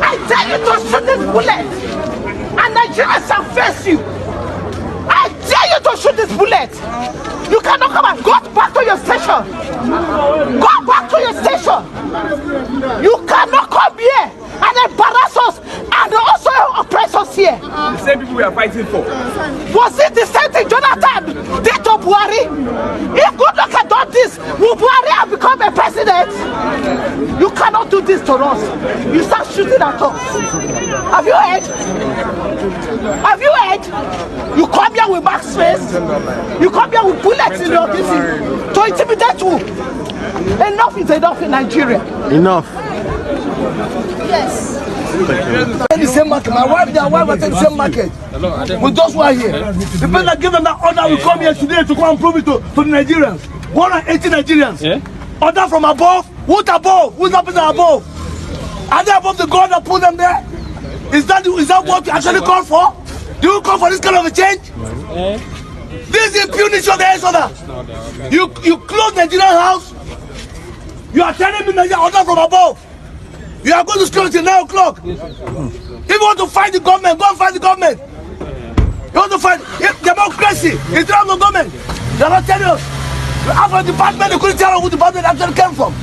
I tell you to shoot this bullet, and Nigerians shall face you. I dare you to shoot this bullet. You cannot come and go back to your station. Go back to your station. You cannot come here and embarrass us and also oppress us here. The same people we are fighting for. Was it the same thing Jonathan did to Buhari? If Goodluck had done this, would Buhari have become a president? You cannot do this to us. You start shooting at us. Have you heard? Have you heard? You come here with max face. You come here with bullets in your DC to intimidate you. Enough is enough in Nigeria. Enough. Yes. In the same market. My wife, their wife was in the same market. With those who are here. The person that gave them that order will come here today to come and prove it to the Nigerians. 180 Nigerians. Yeah? Order from above. Who's above? Who's that person above? Are they above the God that put them there? Is that what you actually call for? Do you call for this kind of a change? This is impunity of the heads order. You close Nigerian house. You are telling me Nigeria order from above. You are going to school till 9 o'clock. If you want to fight the government, go and fight the government. You want to fight democracy, it's not the government. They are not telling us. After the department, they couldn't tell us who the department actually came from.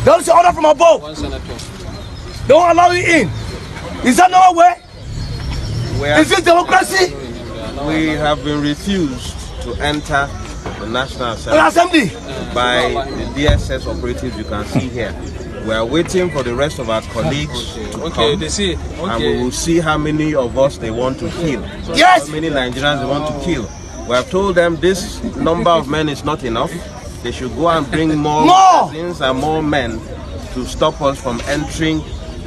They only say order from above. They won't allow you in. Is that no way? Is this democracy? We have been refused to enter the National Assembly by the DSS operatives you can see here. We are waiting for the rest of our colleagues to come, and we will see how many of us they want to kill. Yes! How many Nigerians they want to kill. We have told them this number of men is not enough. They should go and bring more magazines and more men to stop us from entering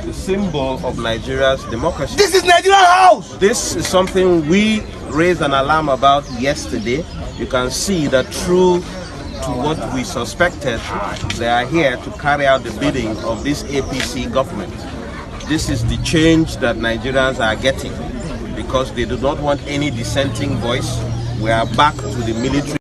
the symbol of Nigeria's democracy. This is Nigerian house! This is something we raised an alarm about yesterday. You can see that true to what we suspected, they are here to carry out the bidding of this APC government. This is the change that Nigerians are getting because they do not want any dissenting voice. We are back to the military.